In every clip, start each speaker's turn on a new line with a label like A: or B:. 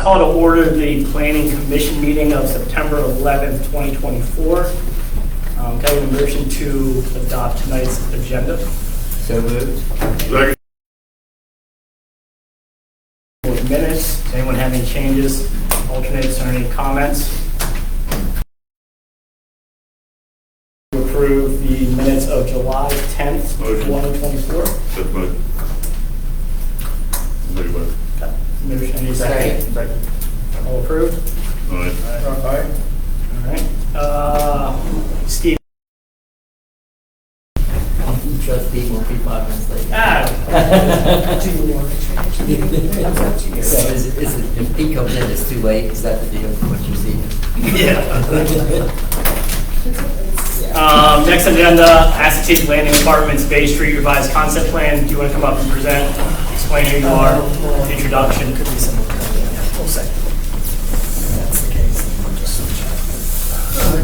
A: Call to order the Planning Commission meeting of September 11th, 2024. Can I have a motion to adopt tonight's agenda?
B: So moved.
C: Second.
A: Minutes. Does anyone have any changes, alternates, or any comments? To approve the minutes of July 10th,
C: Motion.
A: 2024.
C: That's motion. Very well.
A: Okay. Motion, any second?
B: Second.
A: All approved?
C: All right.
A: All right. Steve.
B: Trustee won't be 5 minutes late. So if he comes in, it's too late. Is that the deal? What you're seeing?
A: Yeah. Next agenda, Assateague Landing Apartments, Bay Street revised concept plan. Do you want to come up and present? Explain who you are, introduction. Could be some.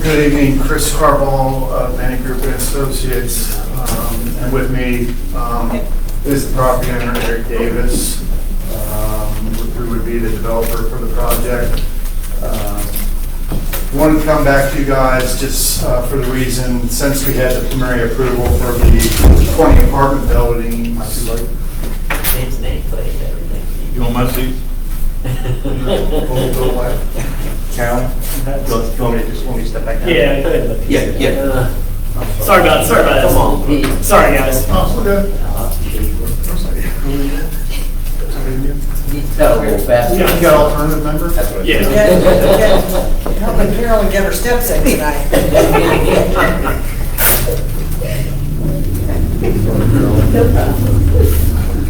D: Good evening, Chris Carball, Manning Group and Associates, and with me is the property owner Eric Davis, who would be the developer for the project. Wanted to come back to you guys just for the reason, since we had the preliminary approval for the 20 apartment building.
B: Name's nameplate, everything.
C: You want my seat?
D: Carolyn, do you want me to step back down?
A: Yeah, go ahead.
B: Yeah.
A: Sorry about that.
B: Come on, Pete.
A: Sorry, guys.
D: Oh, okay.
B: That'll go fast.
D: You got alternative members?
A: Yeah.
E: Helping Carolyn get her steps in tonight.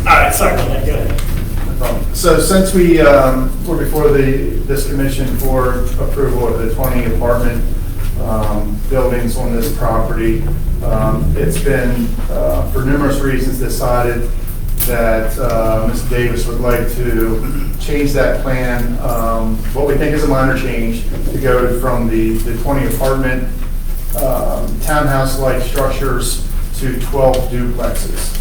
A: All right, sorry about that. Go ahead.
D: So since we were before this commission for approval of the 20 apartment buildings on this property, it's been, for numerous reasons, decided that Mr. Davis would like to change that plan, what we think is a minor change, to go from the 20 apartment townhouse-like structures to 12 duplexes.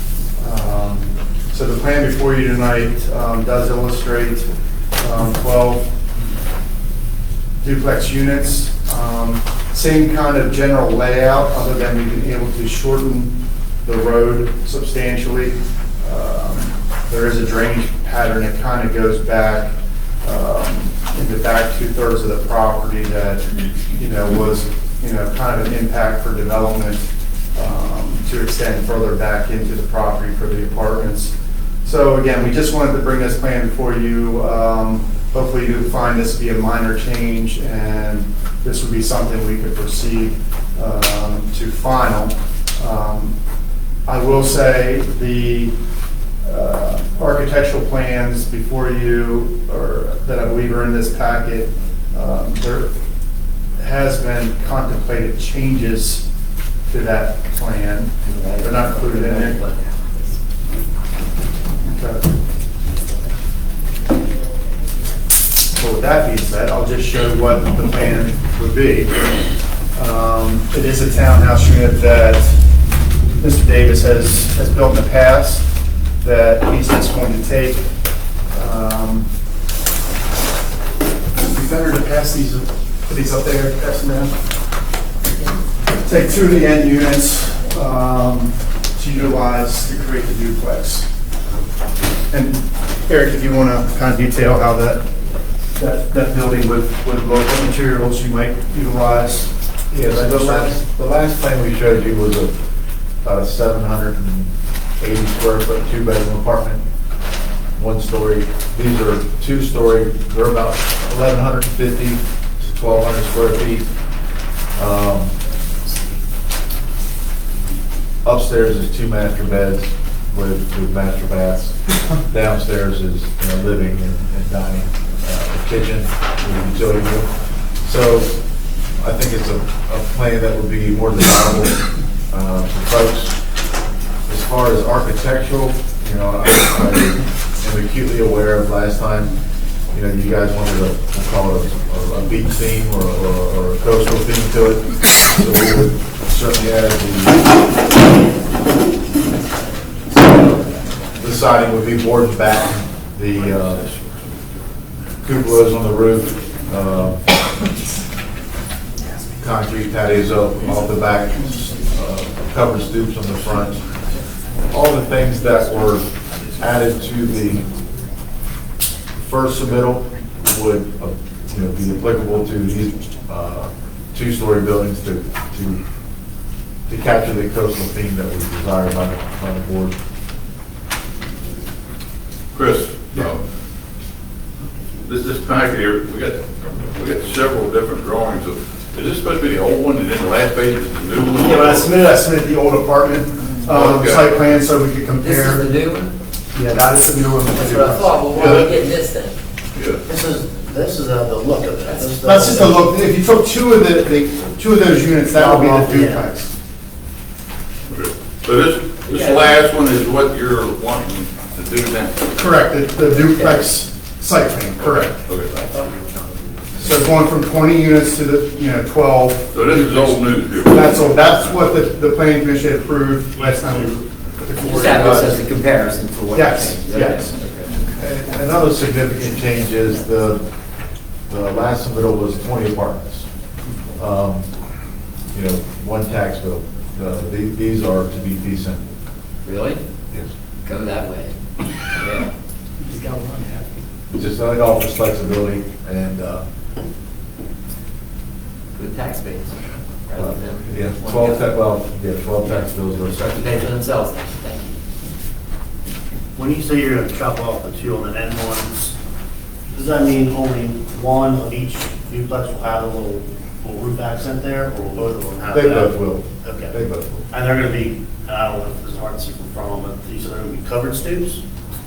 D: So the plan before you tonight does illustrate 12 duplex units. Same kind of general layout, other than we've been able to shorten the road substantially. There is a drainage pattern that kind of goes back in the back 2/3 of the property that was kind of an impact for development to extend further back into the property for the apartments. So again, we just wanted to bring this plan before you. Hopefully you find this to be a minor change, and this would be something we could proceed to final. I will say the architectural plans before you, or that I believe are in this packet, there has been contemplated changes to that plan. They're not included in there. Okay. Well, with that being said, I'll just show what the plan would be. It is a townhouse unit that Mr. Davis has built in the past that he's just going to take. It'd be better to pass these, put these up there, pass them down. Take two of the end units to utilize to create the duplex. And Eric, if you want to kind of detail how that building would look, what materials you might utilize.
F: Yeah, the last plan we showed you was about a 780 square foot, 2-bedroom apartment, 1-story. These are 2-story. They're about 1,150 to 1,200 square feet. Upstairs is 2 master beds with master baths. Downstairs is living and dining, kitchen with a utility room. So I think it's a plan that would be more desirable to folks. As far as architectural, I am acutely aware of last time, you guys wanted to call it a beach theme or a coastal theme to it. So we would certainly add the siding would be boarded back. The cupolas on the roof, concrete patios off the back, covered stoops on the front. All the things that were added to the first submittal would, be applicable to these two-story buildings to capture the coastal theme that was desired by the board.
C: Chris, this packet here, we got several different drawings of, is this supposed to be the old one and then the last page is the new one?
D: Yeah, when I submitted the old apartment
C: Okay.
D: site plan so we could
B: This
D: compare.
B: is the new one?
D: Yeah, that is the new one.
B: That's what I thought, well, why are we getting this then?
C: Yeah.
G: This is the look of it.
D: That's just a look, if you took two of those units, that would be the duplex.
C: Okay. So this last one is what you're wanting to do now?
D: Correct, the duplex site plan, correct.
C: Okay.
D: So going from 20 units to the, 12.
C: So this is old news here.
D: That's what the planning commission approved last time.
B: Just have this as a comparison for what you're
D: Yes,
B: saying.
D: yes.
F: And another significant change is the last submittal was 20 apartments. One tax bill. These are to be fee simple.
B: Really?
F: Yes.
B: Go that way. Yeah.
F: Just it offers flexibility and,
B: Good tax base. Rather than-
F: 12 tax bills are
B: They
F: second.
B: pay for themselves, thank you.
G: When you say you're gonna chop off the two on the end ones, does that mean only one of each duplex will have a little roof accent there, or will both of them have that?
F: They both will. They
G: Okay.
F: both will.
G: And they're gonna be, I don't know if it's hard to see from front, but you said they're gonna be covered stoops?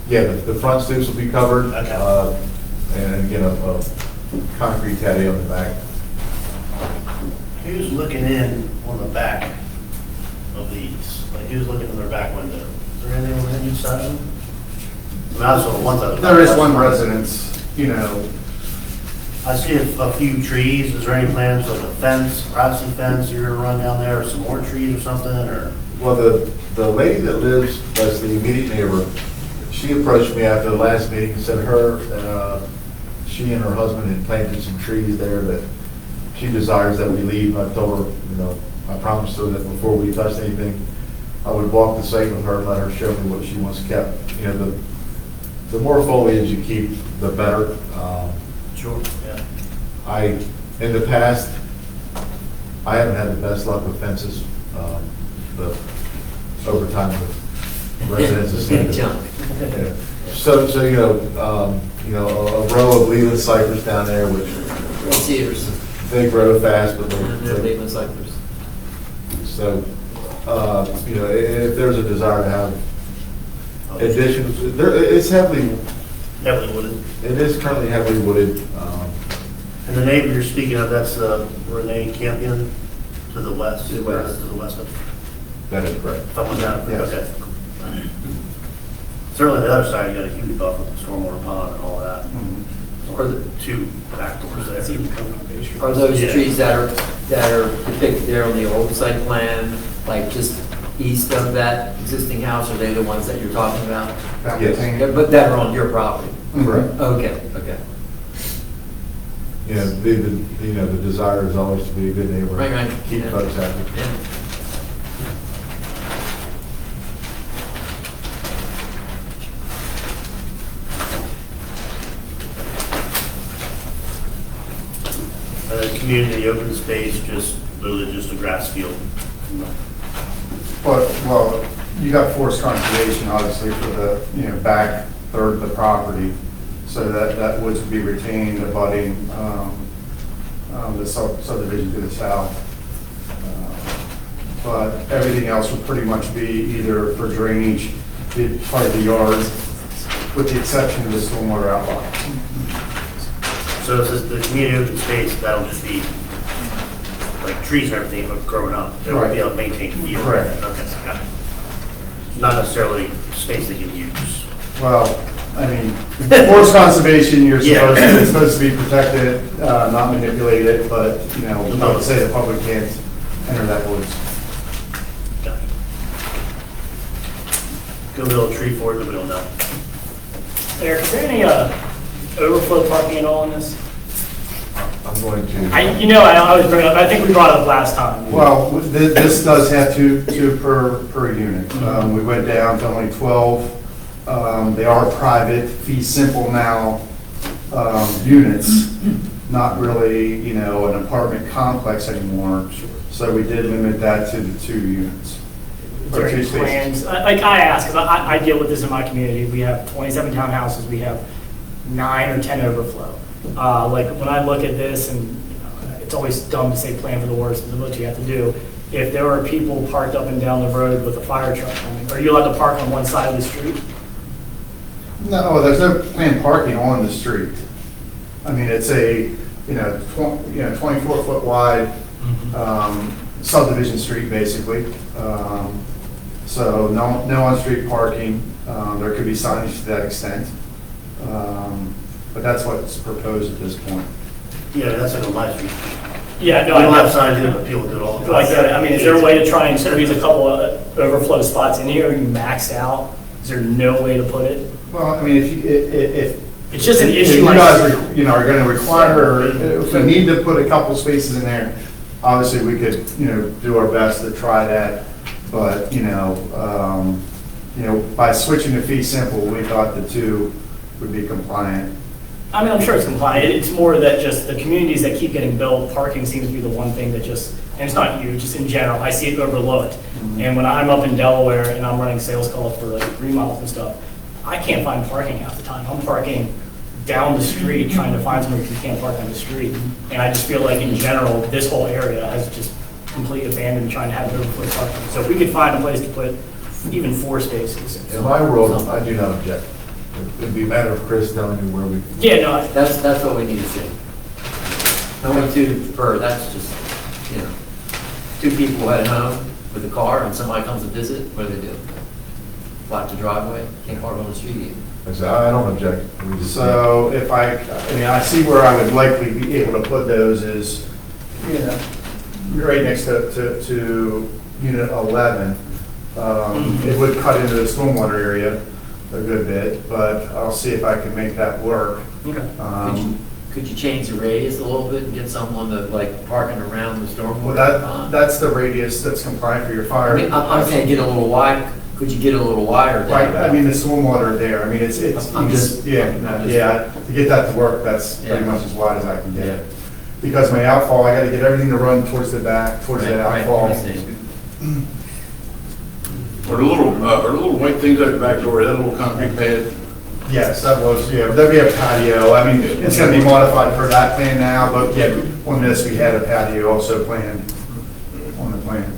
F: Yeah, the front stoops will be covered.
G: Okay.
F: And again, a concrete patio on the back.
G: Who's looking in on the back of these? Like, who's looking in their back window? Is there anything on any side of them? I mean, I saw one side.
D: There is one residence,
G: I see a few trees. Is there any plans like a fence, privacy fence you're gonna run down there, or some more trees or something, or?
F: Well, the lady that lives, that's the immediate neighbor, she approached me after the last meeting and said she and her husband had planted some trees there that she desires that we leave. And I told her, I promised her that before we touched anything, I would walk the site with her and let her show me what she wants kept. The more foliage you keep, the better.
G: Sure. Yeah.
F: In the past, I haven't had the best luck with fences, but over time, the residents have seen
B: Big
F: it.
B: chunk.
F: Yeah. So, a row of Leland cypress down there, which
B: Cedars.
F: they grow fast, but
B: They're
F: they're,
B: leaving cypress.
F: so, if there's a desire to have additions, it's heavily,
G: Heavily wooded.
F: it is currently heavily wooded.
G: And the neighbor you're speaking of, that's Renee Campion to the west?
B: To the west.
G: To the west of,
F: That is correct.
G: if I'm looking at it,
D: Yes.
G: okay. Certainly the other side, you got a huge buffer with the stormwater pond and all that.
B: Or the-
G: Two back doors there.
B: Are those
G: Yeah.
B: trees that are depicted there on the old site plan, like just east of that existing house, are they the ones that you're talking about?
F: Yes.
B: Yeah, but that are on your property?
F: Correct.
B: Okay.
F: The desire is always to be a good neighbor.
B: Right.
F: Keep
B: Yeah.
F: folks happy.
B: Yeah.
G: Community open space, just literally just a grass field.
D: Well, you got forest conservation, obviously, for the, back third of the property. So that woods would be retained, abutting the subdivision to the south. But everything else would pretty much be either for drainage, part of the yard, with the exception of the stormwater outlet.
G: So this is the community open space, that'll just be like trees and everything, but growing up. It won't be a maintained field.
D: Correct.
G: Okay, got it. Not necessarily space they can use.
D: Well, forest conservation,
G: Yeah.
D: it's supposed to be protected, not manipulated, but, I would say the public can't enter that woods.
G: Got it. Go build a tree fort, nobody will know.
A: Eric, is there any overflow parking at all in this?
F: I'm going to.
A: I always bring it up, I think we brought it up last time.
D: Well, this does have two per unit. We went down to only 12. They are private, fee simple now units, not really, an apartment complex anymore. So we did limit that to the 2 units.
A: Is there
D: Or
A: any
D: 2 spaces.
A: plans, like I ask, because I deal with this in my community, we have 27 townhouses, we have 9 or 10 overflow. Like, when I look at this, and it's always dumb to say plan for the worst, but what you have to do, if there are people parked up and down the road with a fire truck coming, are you allowed to park on one side of the street?
D: No, there's no planned parking on the street. I mean, it's a, 24-foot wide subdivision street, basically. So no on-street parking. There could be signage to that extent. But that's what's proposed at this point.
G: Yeah, that's like a live street.
A: Yeah,
G: We
A: no,
G: don't have
A: I
G: signs in, but people do it all the time.
A: like that. I mean, is there a way to try and squeeze a couple of overflow spots in here? Are you maxed out? Is there no way to put it?
D: Well, I mean, if
A: It's just an
D: if
A: issue.
D: you
A: like-
D: guys, are going to require, if we need to put a couple spaces in there, obviously we could, do our best to try that. But, by switching to fee simple, we thought the 2 would be compliant.
A: I mean, I'm sure it's compliant. It's more that just the communities that keep getting built, parking seems to be the one thing that just, and it's not you, just in general, I see it overlooked. And when I'm up in Delaware and I'm running sales calls for like remodels and stuff, I can't find parking half the time. I'm parking down the street trying to find somewhere because you can't park on the street. And I just feel like in general, this whole area has just completely abandoned trying to have overflow parking. So if we could find a place to put even 4 spaces.
F: In my world, I do not object. It'd be a matter of Chris telling you where we.
A: Yeah, no,
B: That's what we need to see. Only 2 per, that's just, 2 people at home with a car and somebody comes to visit, what do they do? Block the driveway, can't park on the street either.
F: I said, I don't object. We just.
D: So if I see where I would likely be able to put those is, right next to unit 11. It would cut into the stormwater area a good bit, but I'll see if I can make that work.
A: okay.
B: Could you change the radius a little bit and get someone to, like, parking around the stormwater?
D: Well, that's the radius that's compliant for your fire.
B: I mean, I'm saying get a little wide, could you get a little wider?
D: Right, I mean, the stormwater there, I mean, it's,
B: I'm just-
D: to get that to work, that's pretty
B: Yeah.
D: much as wide as I can get
B: Yeah.
D: it. Because my outfall, I gotta get everything to run towards the back, towards that
B: Right,
D: outfall.
B: I see.
C: Or the little white things out the back door, that little concrete pad,
D: Yes, that was, that'd be a patio, I mean, it's gonna be modified for that plan now, but yeah, on this, we had a patio also planned on the plan.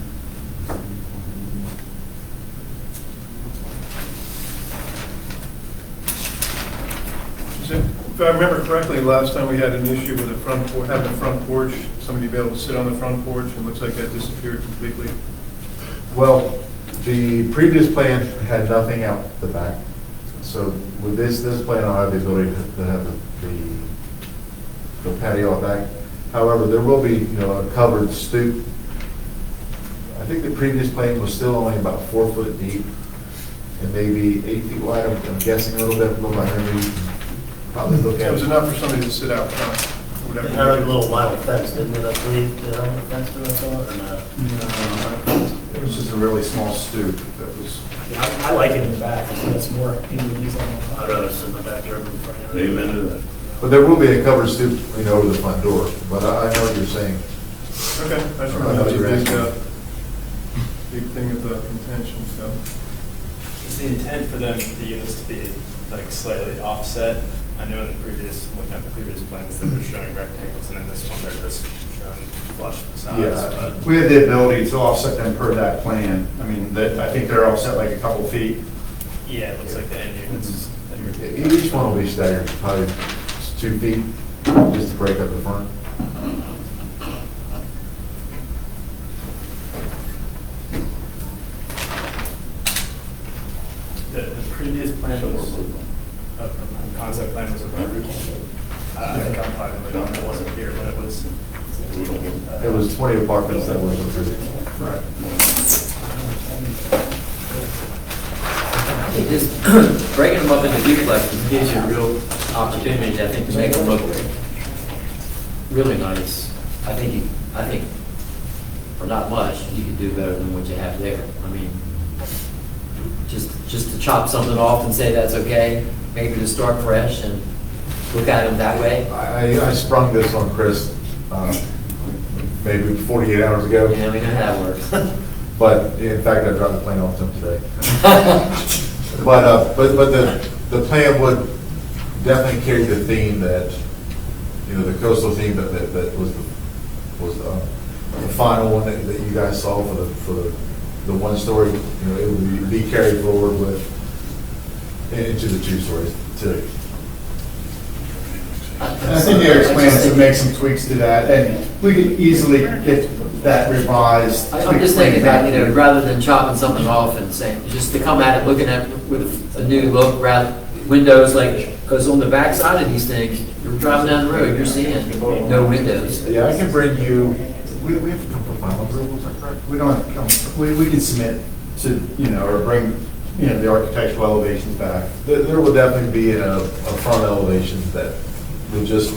H: If I remember correctly, last time we had an issue with having a front porch, somebody be able to sit on the front porch, and it looks like that disappeared completely.
F: Well, the previous plan had nothing out the back. So with this plan, I'll have the ability to have the patio out back. However, there will be, a covered stoop. I think the previous plan was still only about 4 foot deep and maybe 8 feet wide. I'm guessing a little bit, look like Henry, probably look
H: It
F: at
H: was
F: it.
H: enough for somebody to sit out front, or
G: They
H: whatever.
G: had like a little vinyl fence, didn't it, I believe, did it have a fence to it, I thought, or not?
D: It was just a really small stoop that was.
A: Yeah, I like it in the back. I think it's more people use on the
G: I'd rather sit in the backyard in front of it.
C: amen to that.
F: But there will be a covered stoop, over the front door. But I know what you're saying.
H: Okay, I just
F: I
H: wanted
F: know
H: to
F: you're
H: big,
F: asking.
H: big thing of the contention, so.
I: Is the intent for them, the units to be like slightly offset? I know in the previous, looking at the previous plans, they were showing rectangles, and in this one, they're just showing flush sides.
D: Yeah,
I: but-
D: we had the ability to offset them per that plan. I mean, I think they're offset like a couple feet.
I: Yeah, it looks like the end units. that you're-
F: Each one will be staggered, probably 2 feet, just to break up the front.
I: The previous plan was, concept plan was approved. I think I'm probably the one that wasn't here, but it was.
F: It was 20 apartments that were approved.
D: Right.
B: Just breaking them up into duplexes gives you a real opportunity, I think, to make them look really nice. I think, for not much, you could do better than what you have there. I mean, just to chop something off and say that's okay, maybe to start fresh and look at them that way.
F: I sprung this on Chris, maybe 48 hours ago.
B: Yeah, we know how that works.
F: But in fact, I dropped the plane off to him today. But the plan would definitely carry the theme that, the coastal theme that was the final one that you guys saw for the one story. It would be carried forward into the two stories too.
D: And I think Eric's plan is to make some tweaks to that, and we could easily get that revised.
B: I'm just thinking about, rather than chopping something off and saying, just to come at it, looking at it with a new look, rather, windows, like, because on the back side of these things, you're driving down the road, you're seeing no windows.
F: Yeah, I can bring you, we have to come for final approval, is that correct?
D: We don't have to come, we can submit to, or bring, the architectural elevations back.
F: There will definitely be a front elevation that will just,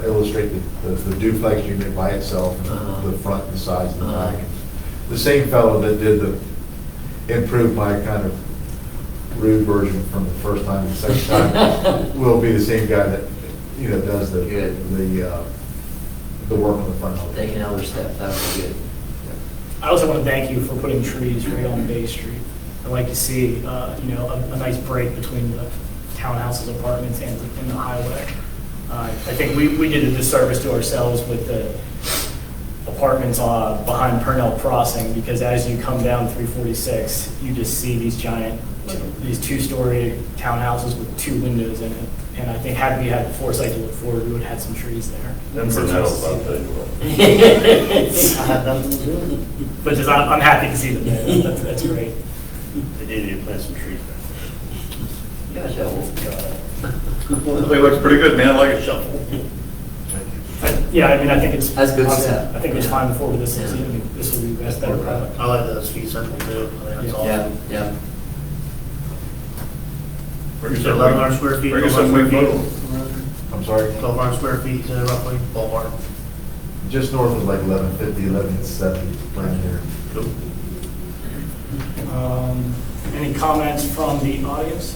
F: illustrate the duplex unit by itself, the front, the sides, and the back. The same fellow that did improved my kind of rude version from the first time and the second time will be the same guy that, does the work on the front elevation.
B: Take another step, that would be good.
A: I also want to thank you for putting trees right on Bay Street. I like to see, a nice break between the townhouses, apartments, and the highway. I think we did a disservice to ourselves with the apartments behind Purnell Crossing, because as you come down 346, you just see these giant, these two-story townhouses with two windows in it. And I think had we had the foresight to look forward, we would have had some trees there.
C: Then Brunel's about that.
A: But just, I'm happy to see them there. That's great.
G: They need to plant some trees back.
B: Yeah, shovels.
C: It looks pretty good, man, I like it. Shuffle.
A: Yeah, I mean, I think it's.
B: That's good stuff.
A: I think it's fine before this is, this will be the best better product.
G: I like the ski circle too. I think that's
B: Yeah,
G: awesome.
B: yeah.
C: Bring us
G: So
C: some
G: 1,100 square feet.
C: Bring us some
G: 1,200
C: wing
G: square feet.
F: I'm sorry,
G: 1,200 square feet roughly, ballpark.
F: just north of like 1150, 1170 plan here.
A: Any comments from the audience?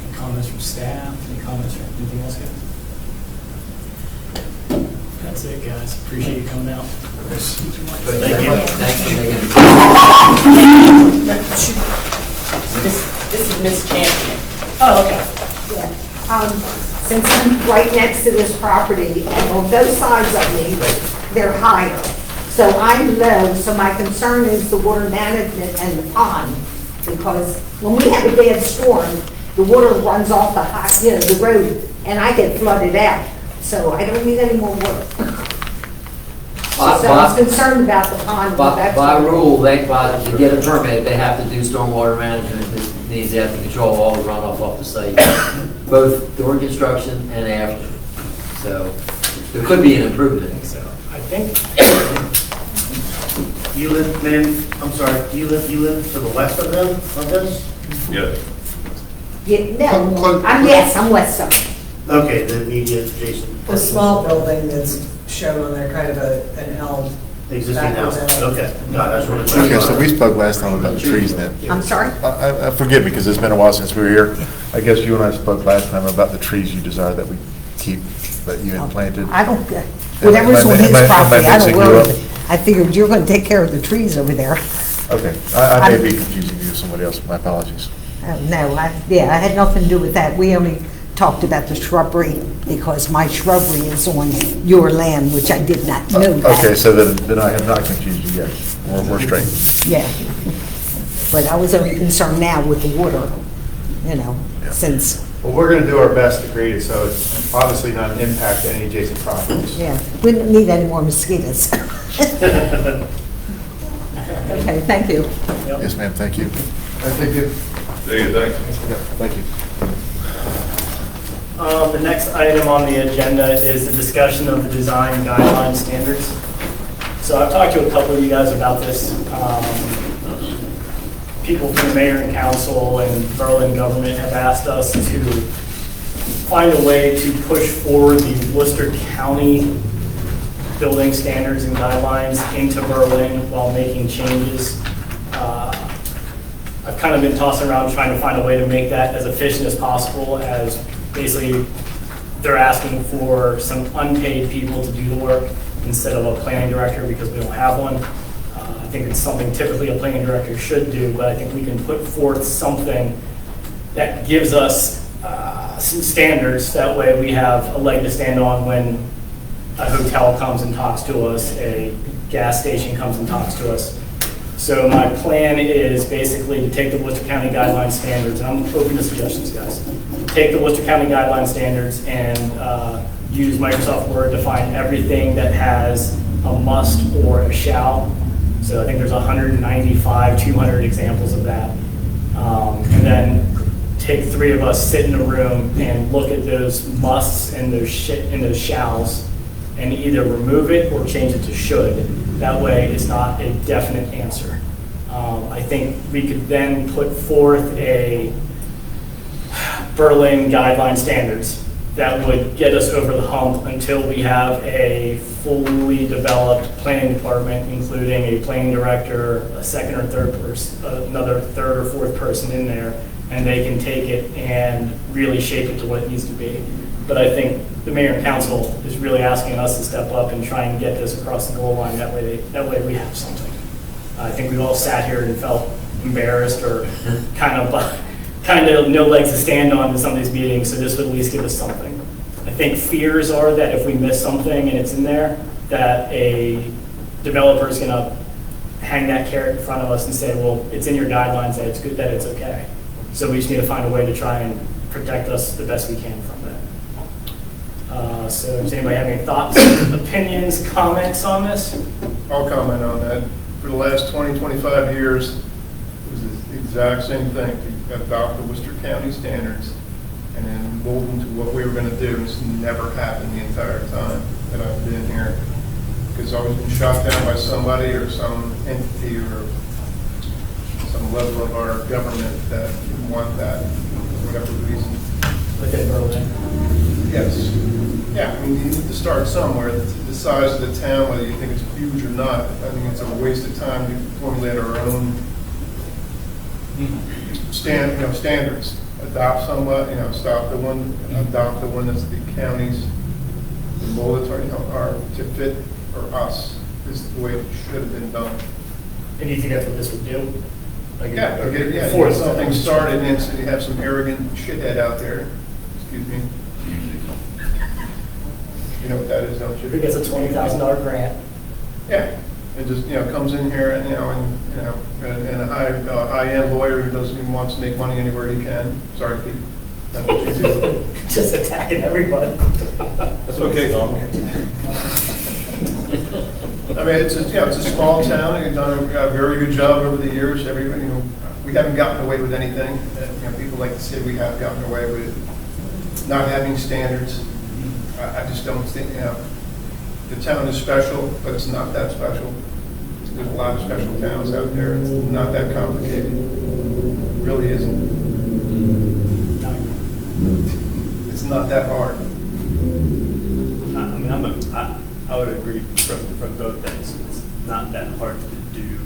A: Any comments from staff? Any comments from anything else, guys? That's it, guys. Appreciate you coming out.
B: Thank you. Thanks for making it.
E: This is Miss Champion.
A: Oh, okay.
J: Yeah. Since I'm right next to this property, and on both sides of me, they're higher. So I'm low, so my concern is the water management and the pond. Because when we have a bad storm, the water runs off the road, and I get flooded out. So I don't need any more water. So I was concerned about the pond.
B: By rule, to get a permit, they have to do stormwater management. This means they have to control all the runoff off the site, both during construction and after. So there could be an improvement.
A: So I think,
G: You live, ma'am, I'm sorry, you live to the west of them, of this?
C: Yeah.
J: I'm west side.
G: Okay, the immediate adjacent.
E: The small building that's shown on there, kind of an elm.
G: Existing house, okay. No, that's what it's.
F: Okay, so we spoke last time about the trees then.
J: I'm sorry?
F: Forgive me, because it's been a while since we were here. I guess you and I spoke last time about the trees you desire that we keep, that you had planted.
J: I don't, whatever's on his property, I don't worry. I figured you're going to take care of the trees over there.
F: Okay, I may be confusing you with somebody else, my apologies.
J: No, I had nothing to do with that. We only talked about the shrubbery because my shrubbery is on your land, which I did not know that.
F: Okay, so then I have not confused you yet. We're straight.
J: Yeah. But I was only concerned now with the water, since,
D: Well, we're going to do our best to create it, so it's obviously not an impact to any adjacent properties.
J: we don't need any more mosquitoes. Okay, thank you.
F: Yes, ma'am, thank you.
D: Thank you.
C: There you go.
F: Thank you.
A: the next item on the agenda is the discussion of the design guideline standards. So I've talked to a couple of you guys about this. people from the mayor and council and Berlin government have asked us to find a way to push forward the Worcester County building standards and guidelines into Berlin while making changes. I've kind of been tossing around trying to find a way to make that as efficient as possible, as basically they're asking for some unpaid people to do the work instead of a planning director because we don't have one. I think it's something typically a planning director should do, but I think we can put forth something that gives us some standards. That way we have a leg to stand on when a hotel comes and talks to us, a gas station comes and talks to us. So my plan is basically to take the Worcester County guideline standards, and I'm open to suggestions, guys. Take the Worcester County guideline standards and use Microsoft Word to find everything that has a must or a shall. So I think there's 195, 200 examples of that. And then take 3 of us, sit in a room and look at those musts and those shalls and either remove it or change it to should. That way it's not a definite answer. I think we could then put forth a Berlin guideline standards that would get us over the hump until we have a fully developed planning department, including a planning director, a second or third person, another third or fourth person in there, and they can take it and really shape it to what it needs to be. But I think the mayor and council is really asking us to step up and try and get this across the goal line. That way we have something. I think we've all sat here and felt embarrassed or kind of no legs to stand on in some of these meetings, so this would at least give us something. I think fears are that if we miss something and it's in there, that a developer is going to hang that carrot in front of us and say, well, it's in your guidelines that it's good, that it's okay. So we just need to find a way to try and protect us the best we can from that. So does anybody have any thoughts, opinions, comments on this?
H: I'll comment on that. For the last 20, 25 years, it was the exact same thing, to adopt the Worcester County standards and then mold them to what we were going to do. It's never happened the entire time that I've been here. Because I've always been shot down by somebody or some entity or some level of our government that didn't want that, for whatever reason.
A: Within Berlin?
H: Yes. Yeah, I mean, you need to start somewhere. The size of the town, whether you think it's huge or not, I think it's a waste of time to formulate our own standards. Adopt somebody, adopt the one that's the county's, the mold it to fit for us. This is the way it should have been done.
A: And do you think that's what this would do?
H: Before something started, and so you have some arrogant shithead out there, excuse me. You know what that is, don't you?
A: Who gets a $20,000 grant?
H: Yeah, it just, comes in here and, and a high-end lawyer who who wants to make money anywhere he can. Sorry, Pete. That's what you do.
A: Just attacking everybody.
H: That's okay, Tom. I mean, it's a small town, and you've done a very good job over the years. Everybody, we haven't gotten away with anything. People like to say we have gotten away with not having standards. I just don't think, the town is special, but it's not that special. There's a lot of special towns out there. It's not that complicated. It really isn't. It's not that hard.
I: I mean, I would agree from both ends. It's not that hard to do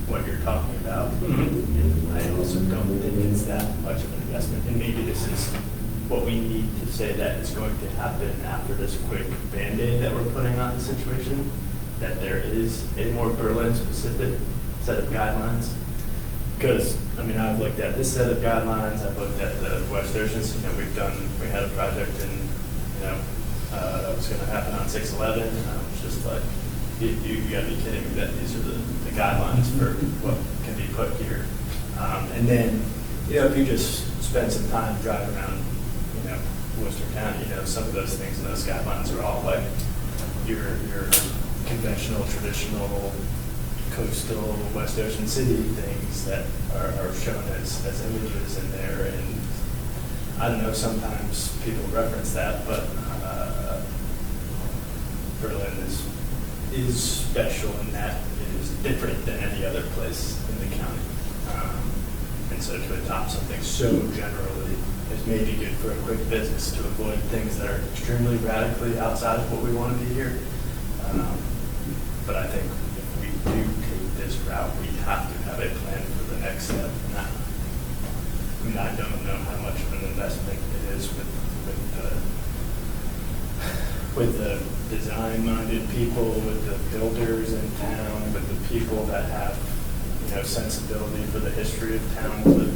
I: what you're talking about. And I also don't think it's that much of an investment. And maybe this is what we need to say that is going to happen after this quick Band-Aid that we're putting on the situation, that there is a more Berlin-specific set of guidelines. Because, I've looked at this set of guidelines, I've looked at the West Oceans, we had a project in, that was going to happen on 6/11, and I was just like, you gotta be kidding me that these are the guidelines for what can be put here. And then, if you just spend some time driving around, Worcester County, some of those things and those guidelines are all like your conventional, traditional, coastal West Ocean City things that are shown as images in there. And I don't know, sometimes people reference that, but Berlin is special in that it is different than any other place in the county. And so to adopt something so generally is maybe good for a quick business to avoid things that are extremely radically outside of what we want to be here. But I think if we do take this route, we have to have a plan for the next step. And I don't know how much of an investment it is with the design-minded people, with the builders in town, with the people that have, sensibility for the history of town. But,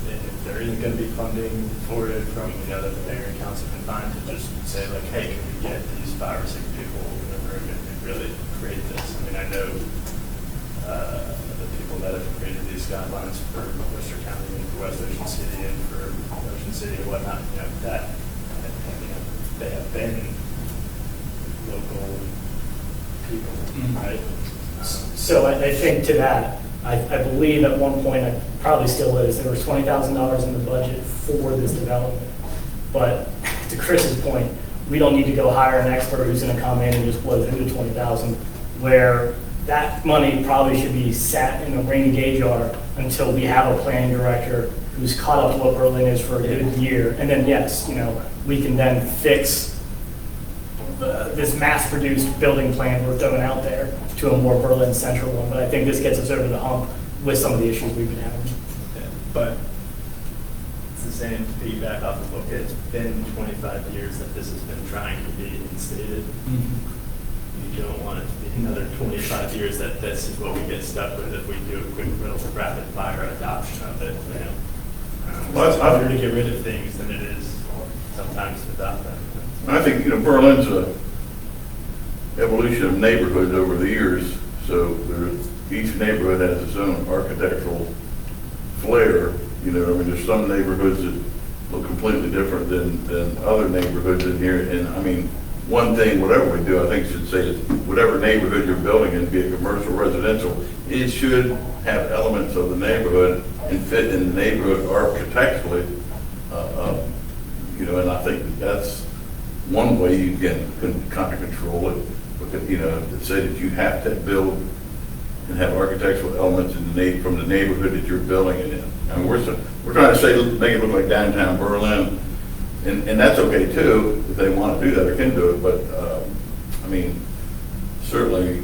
I: if there isn't going to be funding for it from, the mayor and council can find to just say like, hey, can we get these 5 or 6 people in the room and really create this? I mean, I know the people that have created these guidelines for Worcester County and for West Ocean City and for Ocean City and whatnot, that, they have been local people, right?
A: So I think to that, I believe at one point, it probably still is, there was $20,000 in the budget for this development. But to Chris's point, we don't need to go hire an expert who's gonna come in and just blow through the 20,000, where that money probably should be sat in a rainy day jar until we have a planning director who's caught up to what Berlin is for a good year. And then, yes, we can then fix this mass-produced building plan we're throwing out there to a more Berlin-central one. But I think this gets us over the hump with some of the issues we've been having.
I: Yeah, but it's the same feedback off the book. It's been 25 years that this has been trying to be instated. You don't want it to be another 25 years that this is what we get stuck with if we do a quick, real rapid fire adoption of it.
C: Well,
I: it's harder to get rid of things than it is sometimes to adopt them.
C: I think, Berlin's a evolution of neighborhoods over the years, so each neighborhood has its own architectural flair. There's some neighborhoods that look completely different than other neighborhoods in here. And I mean, one thing, whatever we do, I think should say is whatever neighborhood you're building in, be it commercial, residential, it should have elements of the neighborhood and fit in the neighborhood architecturally. And I think that's one way you can kind of control it. Because, to say that you have to build and have architectural elements from the neighborhood that you're building it in. I mean, we're trying to say, make it look like downtown Berlin, and that's okay too, if they want to do that or can do it, but, I mean, certainly,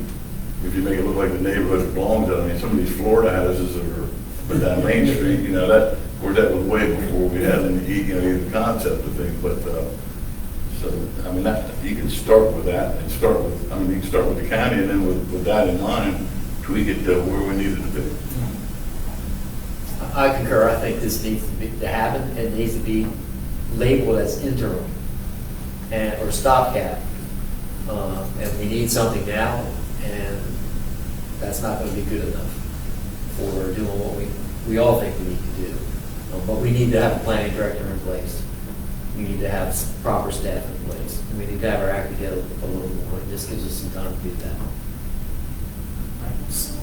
C: if you make it look like the neighborhood it belongs in, some of these Florida houses that are down Main Street, that, of course, that was way before we had any, the concept of things, but, so, I mean, you can start with that, and you can start with the county, and then with that in mind, tweak it to where we need it to be.
B: I concur. I think this needs to happen. It needs to be labeled as interim or stopgap. And we need something now, and that's not going to be good enough for doing what we all think we need to do. But we need to have a planning director in place. We need to have proper staff in place. And we need to have our act together a little more. This gives us some time to do that.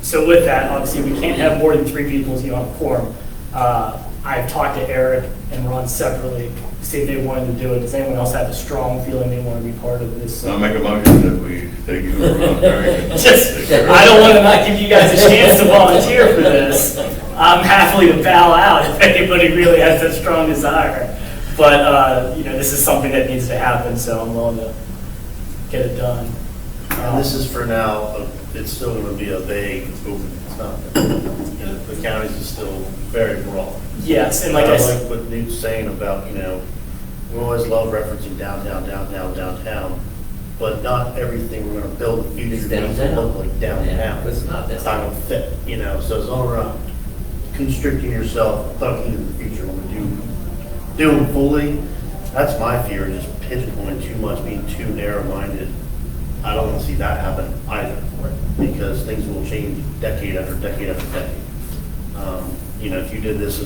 A: So with that, obviously, we can't have more than 3 people on a quorum. I've talked to Eric and Ron separately to see if they wanted to do it. Does anyone else have a strong feeling they want to be part of this?
C: I'll make a motion that we take you around.
A: I don't want to not give you guys a chance to volunteer for this. I'm happily to bow out if anybody really has that strong desire. But, this is something that needs to happen, so I'm willing to get it done.
G: And this is for now, it's still going to be a vague, it's not, the counties is still very broad.
A: Yes, and like I said,
G: like what Nute's saying about, we always love referencing downtown, but not everything we're going to build in the future needs to look like downtown.
B: Yeah, it's not
G: going to fit, so it's all around constricting yourself, talking in the future when we do them fully. That's my fear, just pigeonholing too much, being too narrow-minded. I don't want to see that happen either, because things will change decade after decade after decade. If you did this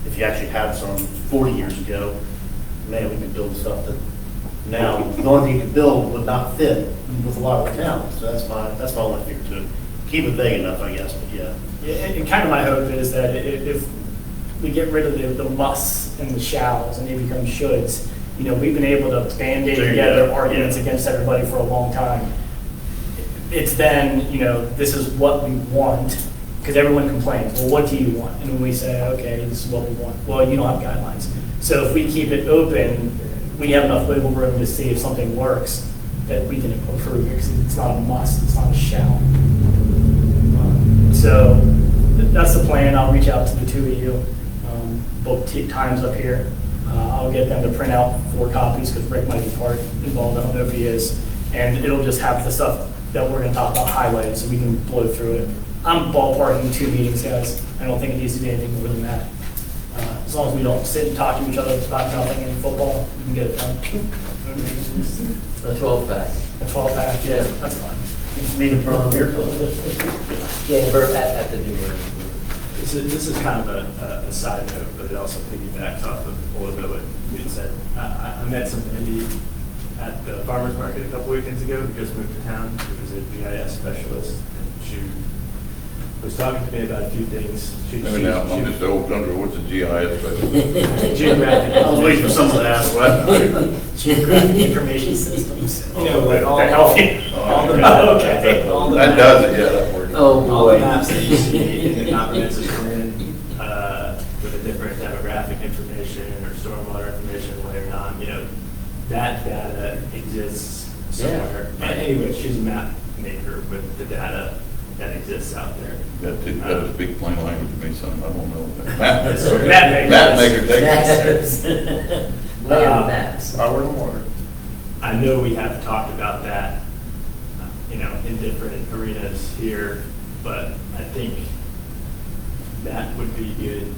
G: if you actually had some 40 years ago, man, we could build stuff that now the only thing you could build would not fit with a lot of the towns. So that's my only fear too. Keep it vague enough, I guess, but yeah.
A: And kind of my hope is that if we get rid of the musts and the shalls and they become shoulds, we've been able to band-aid together arguments against everybody for a long time. It's then, this is what we want, because everyone complains, well, what do you want? And when we say, okay, this is what we want, well, you don't have guidelines. So if we keep it open, we have enough wiggle room to see if something works, that we can approve it, because it's not a must, it's not a shall. So that's the plan. I'll reach out to the two of you, both times up here. I'll get them to print out 4 copies, because Rick might be involved, I don't know if he is. And it'll just have the stuff that we're gonna talk about highlighted, so we can blow through it. I'm ballparking 2 meetings, guys. I don't think it needs to be anything more than that. As long as we don't sit and talk to each other about nothing in football, we can get it done.
B: The 12 pack.
A: A 12-pack, yeah, that's fine.
G: Made a problem here.
B: Yeah, at the new one.
I: This is kind of a side note, but it also piggybacks off of a little bit what you had said. I met some Mindy at the farmer's market a couple weekends ago, who just moved to town. She was a GIS specialist, and she was talking to me about a few things.
C: Maybe now, I'm just old country, what's a GIS specialist?
I: Geographic.
G: I was waiting for someone to ask what.
A: Geographic information systems.
I: You know, like all,
A: That help you?
I: all the,
A: Okay.
I: all the
C: That
I: maps-
C: does it, yeah, that works.
B: Oh,
I: All the
B: boy.
I: maps that you see in the comprehensive plan, with the different demographic information or stormwater information layered on, that data exists somewhere.
B: Yeah.
I: And anyway, she's a map maker with the data that exists out there.
C: That does speak plain language to me, son, I don't know. Map
A: Sorry, map maker.
C: Map maker, take it.
B: Layer of maps.
H: Power and water.
I: I know we have talked about that, in different arenas here, but I think that would be good.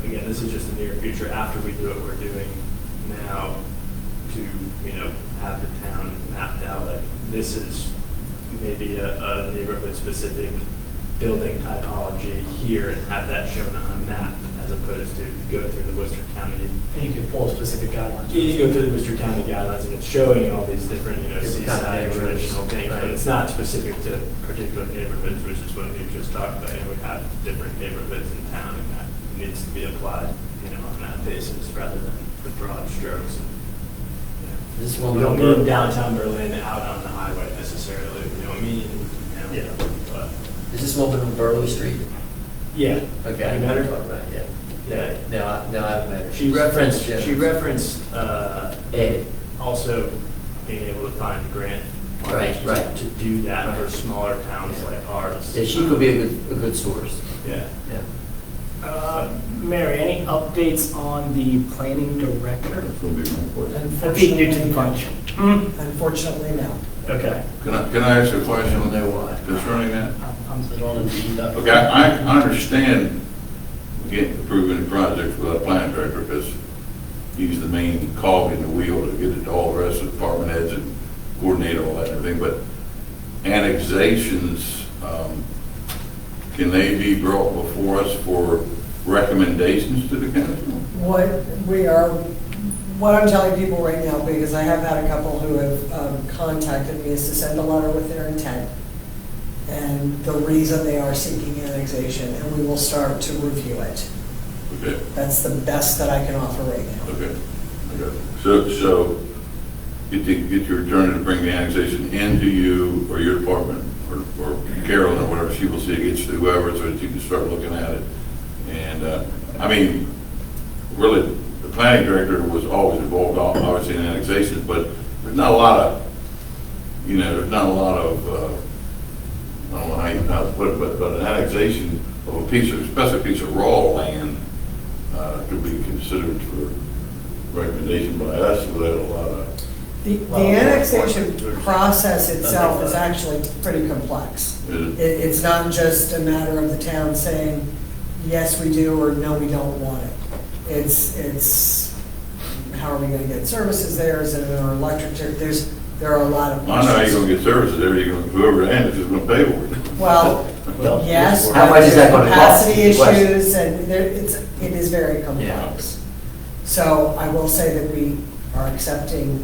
I: Again, this is just the near future after we do what we're doing now to, have the town mapped out. Like, this is maybe a neighborhood-specific building typology here and have that shown on a map as opposed to go through the Worcester County.
A: And you can pull specific guidelines.
I: You go through the Worcester County guidelines and it's showing all these different,
B: Different kind of
I: seaside
B: neighborhoods.
I: traditional things, but
B: Right.
I: it's not specific to particular neighborhoods, which is what we just talked about. We have different neighborhoods in town and that needs to be applied, on that basis rather than the broad strokes.
B: This
I: We
B: one.
I: don't mean downtown Berlin out on the highway necessarily, we don't mean, but,
B: Is this woman on Burley Street?
I: yeah.
B: Okay.
I: You met her?
B: Right, yeah.
I: Yeah.
B: No, I've met her.
I: She referenced,
B: Ed.
I: also being able to find grant money
B: Right.
I: to do that for smaller towns like ours.
B: Yeah, she could be a good source.
I: Yeah.
B: Yeah.
A: Mary, any updates on the planning director?
C: That's gonna be real quick.
A: That'd be new to the bunch.
E: Unfortunately, no.
A: Okay.
C: Can I ask a
B: I don't
C: question
B: know why.
C: concerning that?
A: I'm
C: Okay, I understand getting approving the project without a plan director, because he's the main cog in the wheel to get it to all the rest of the department heads and coordinate all that and everything, but annexations, can they be brought before us for recommendations to the council?
E: What I'm telling people right now, because I have had a couple who have contacted me, is to send a letter with their intent and the reason they are seeking annexation, and we will start to review it.
C: Okay,
E: That's the best that I can offer right now.
C: okay. So get your attorney to bring the annexation into you or your department, or Carolyn or whatever, she will see it gets to whoever, so that you can start looking at it. And, really, the planning director was always involved, obviously, in annexations, but there's not a lot of, I don't know how to put it, but an annexation of especially a piece of raw land, could be considered for recommendation by us without a lot of.
E: The annexation process itself is actually pretty complex. It's not just a matter of the town saying, yes, we do, or no, we don't want it. It's how are we gonna get services there? Is it an electric, there are a lot of
C: I know
E: questions.
C: you're gonna get services there, whoever annexes is gonna pay for it.
E: Well, yes.
B: How much is that gonna cost?
E: Capacity
B: Is the question.
E: issues, and it is very complex. So I will say that we are accepting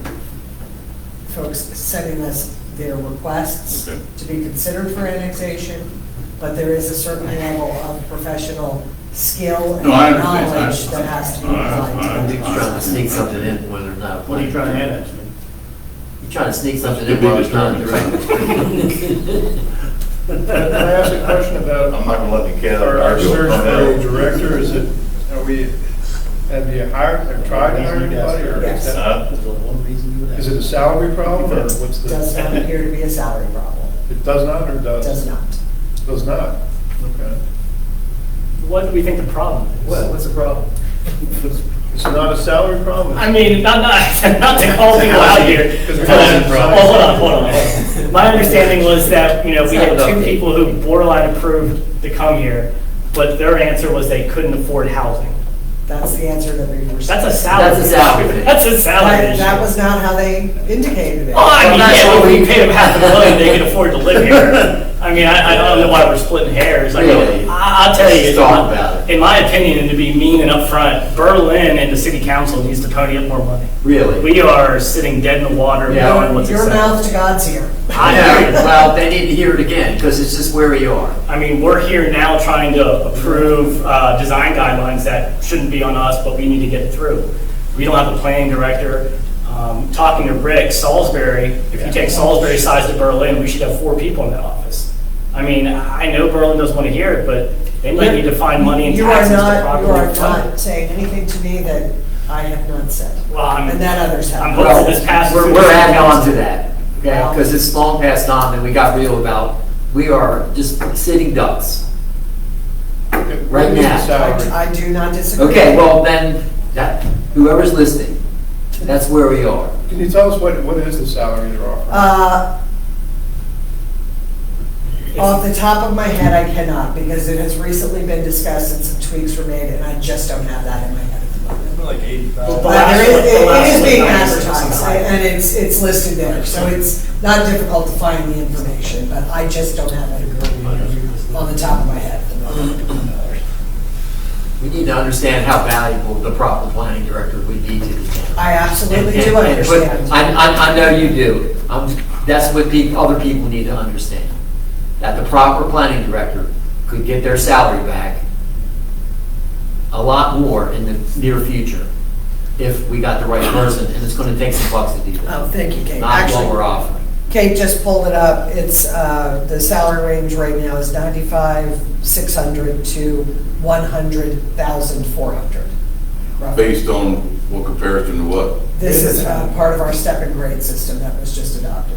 E: folks sending us their requests
C: Okay.
E: to be considered for annexation, but there is a certain level of professional skill and
C: No, I understand.
E: knowledge that has to be applied to
B: I
E: it.
B: think he's trying to sneak something in where there's not a
A: What are you
B: plan.
A: trying to annex?
B: You're trying to sneak something
C: That's
B: in while
C: to
B: there's not a
C: be
B: direct.
H: Can I ask a question about
C: I'm not gonna let the cat out of
H: our
C: the
H: search
C: bag.
H: for a director? Is it, have you hired, have tried to hire anybody, or
E: Yes.
H: is it a salary problem, or what's the?
E: Does not appear to be a salary problem.
H: It does not, or does?
E: Does not.
H: Does not, okay.
A: What do we think the problem is?
B: What's the problem?
H: It's not a salary problem?
A: I mean, not to call people out here.
H: Because we
A: but-
H: have-
A: Well, hold on. My understanding was that, we had two people who borderline approved to come here, but their answer was they couldn't afford housing.
E: That's the answer that we received.
A: That's a salary.
B: That's a salary thing.
A: That's a salary
E: That
A: issue.
E: that was not how they indicated it.
A: Oh, I mean,
B: that's
A: yeah,
B: what
A: but we
B: we-
A: paid them $500,000, they can afford to live here. I mean, I don't know why we're splitting hairs. I mean,
B: Really?
A: I'll tell you,
B: Let's talk about it.
A: in my opinion, and to be mean and upfront, Berlin and the city council needs to pony up more money.
B: Really?
A: We are sitting dead in the water,
B: Yeah.
A: knowing what's
E: Your
A: acceptable.
E: mouth to God's ear.
A: I
B: Yeah,
A: agree.
B: well, they need to hear it again, because it's just where we are.
A: I mean, we're here now trying to approve design guidelines that shouldn't be on us, but we need to get it through. We don't have a planning director. Talking to Rick, Salisbury, if you take Salisbury size to Berlin, we should have 4 people in that office. I mean, I know Berlin doesn't want to hear it, but they might need to find money in
E: You are
A: taxes to
E: not, you
A: properly
E: are
A: fund it.
E: not saying anything to me that I have not said.
A: Well,
E: And that others
A: I'm
E: have.
A: hopeful this passes.
B: We're
A: through
B: we're
A: the
B: adding on
A: council.
B: to that, okay? Because it's long past time, and we got real about, we are just sitting ducks. Right
H: What is the
B: now.
H: salary?
E: I do not disagree.
B: Okay, well, then, that, whoever's listening, that's where we are.
H: Can you tell us what is the salary they're offering?
E: Off the top of my head, I cannot, because it has recently been discussed and some tweaks were made, and I just don't have that in my head at the moment.
I: Like 80,000.
A: The last one- the last
E: It is
A: one
E: being
A: I heard was
E: advertised,
A: higher.
E: and it's listed there, so it's not difficult to find the information, but I just don't have it on the top of my head at the moment.
B: We need to understand how valuable the proper planning director would be to the town.
E: I absolutely
B: And-
E: do
B: and-
E: understand.
B: I know you do. That's what other people need to understand. That the proper planning director could get their salary back a lot more in the near future if we got the right person, and it's gonna take some bucks to do that.
E: Oh, thank you, Kate.
B: Not what
E: Actually,
B: we're offering.
E: Kate just pulled it up. It's, the salary range right now is 95,600 to 100,400. roughly.
C: Based on what comparison to what?
E: This is part of our step and grade system that was just adopted.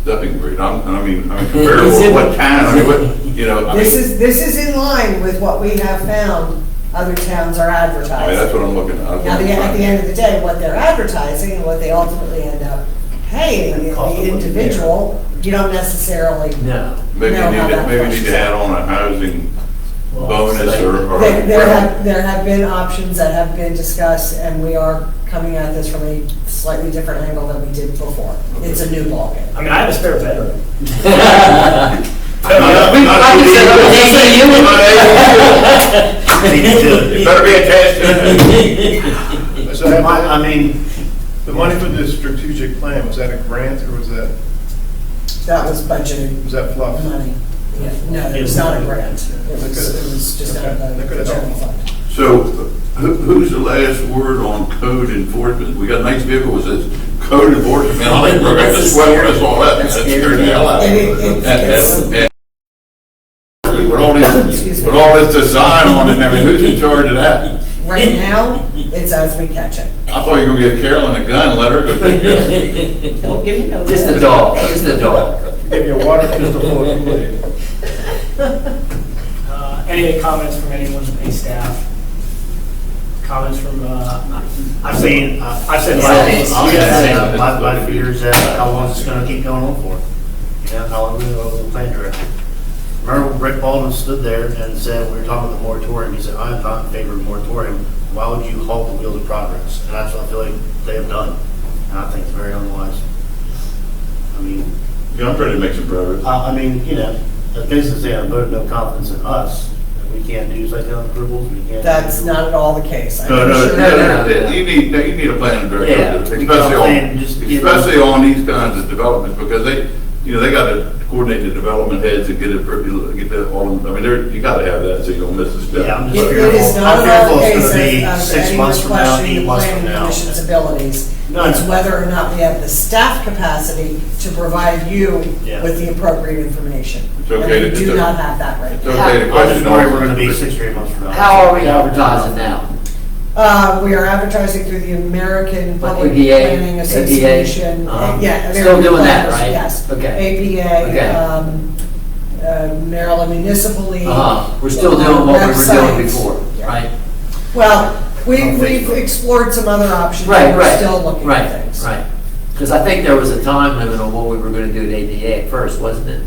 C: Stepping grade, I mean, comparable to what kind, I mean, what,
E: This is in line with what we have found other towns are
C: I mean, that's
E: advertising.
C: what I'm looking at.
E: Now, at the end of the day, what they're advertising and what they ultimately end up paying the individual, you don't necessarily
B: No.
C: Maybe you
E: know
C: need
E: how
C: to,
E: that
C: maybe you need to
E: flushes
C: add
E: out.
C: on a housing bonus or.
E: There have been options that have been discussed, and we are coming at this from a slightly different angle than we did before. It's a new ballgame.
A: I mean, I have a spare bedroom.
C: It better be attached to it.
H: So I mean, the money for the strategic plan, was that a grant, or was that
E: Budgeted
H: fluff?
E: money. Yeah, no, it was not a grant. It was just out of
H: That
E: the
H: could've
E: general
H: helped.
E: fund.
C: So who's the last word on code enforcement? We got a nice vehicle, was it code enforcement? Man, I think we're going to sweat when I saw that. That scared the hell out of me.
E: It's-
C: With all this design on it and everything, who's in charge of that?
E: Right now, it's as we catch it.
C: I thought you were gonna give Carolyn a gun, let her go take care of it.
B: Just a dog, just a dog.
H: Give you a water pistol full of Kool-Aid.
A: Any comments from anyone, any staff? Comments from,
G: I mean,
A: I've said
G: my,
A: my piece.
G: I'll
A: You guys say-
G: say, my fear is that how long is this gonna keep going on for? You know, how long is it going to the plan director? Remember Rick Baldwin stood there and said, we were talking about the moratorium, he said, I am not in favor of moratorium, why would you halt the wheels of progress? And that's what I feel like they have done, and I think it's very unwise. I mean,
C: Yeah, I'm trying to make some progress.
G: I mean, you know, if business they have voted no confidence in us, and we can't do site plan approvals, we can't.
E: That's not at all the case. I'm
C: No,
E: sure-
C: you need a planning
G: Yeah,
C: director,
G: we got a plan, just, you know.
C: especially on these kinds of developments, because they got to, of coordinate the development heads and get that all, I mean, you gotta have that, so you don't miss a step.
G: Yeah, I'm
E: It
G: just
E: it is
G: fearful,
E: not
G: I'm
E: at all
G: fearful
E: a
G: it's
E: case
G: gonna be
E: of
G: 6
E: anyone
G: months from now,
E: questioning
G: 8
E: the
G: months from
E: planning
G: now.
E: commission's abilities.
G: No,
E: It's
G: no.
E: whether or not we have the staff capacity to provide you
G: Yeah.
E: with the appropriate information.
C: It's okay
E: And
C: to-
E: we do not have that right
C: It's
E: now.
C: okay to
G: I'm
C: question.
G: just worried we're gonna be 6 or 8 months from now.
B: How are we advertising now?
E: We are advertising through the American
B: Like
E: Public
B: APA?
E: Planning Association.
B: Uh-huh. Still
E: American
B: doing that,
E: Planners,
B: right?
E: Yes.
B: Okay.
E: APA, Maryland Municipal League.
B: We're still doing what we were doing
E: websites.
B: before,
E: Yeah.
B: right?
E: Well, we've explored some other options.
B: Right,
E: and We're
B: right.
E: still looking at things.
B: Right. Because I think there was a time limit on what we were gonna do at ADA at first, wasn't it?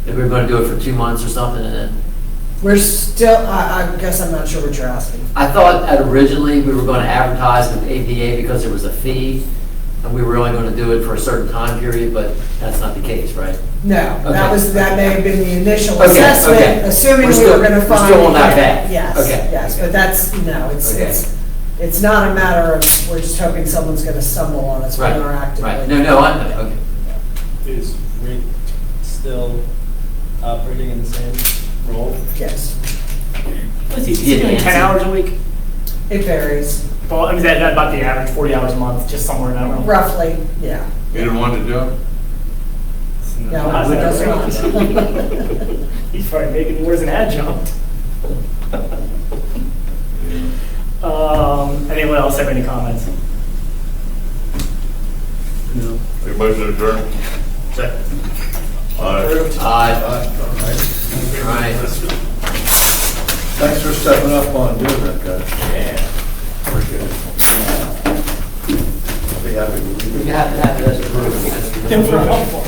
B: That we were gonna do it for 2 months or something, and then,
E: We're still, I guess I'm not sure what you're asking.
B: I thought that originally we were gonna advertise with ADA because there was a fee, and we were only gonna do it for a certain time period, but that's not the case, right?
E: No,
B: Okay.
E: that may have been the initial
B: Okay, okay.
E: assessment, assuming
B: We're
E: we
B: still-
E: were gonna
B: we're
E: find.
B: still on that
E: yeah,
B: path.
E: Yes,
B: Okay.
E: yes, but that's, no,
B: Okay.
E: it's not a matter of, we're just hoping someone's gonna stumble on us
B: Right,
E: when we're actively.
B: right. No, I know, okay.
I: Is Rick still operating in the same role?
E: Yes,
A: Is he doing 10 hours a week?
E: it varies,
A: Well, I mean, that about the average, 40 hours a month, just somewhere in that realm.
E: roughly, yeah.
C: You didn't want the job?
E: No,
A: How's
E: it
A: that
E: does
A: right?
E: not.
A: He's probably making more as an adjunct. Anyone else have any comments?
I: No.
C: Make a motion to adjourn?
G: Second.
A: Approved.
B: All right.
F: Thanks for stepping up on doing that, guys.
B: Yeah.
F: Appreciate it. I'll be happy with you.
B: We have to have this approved.
A: No problem.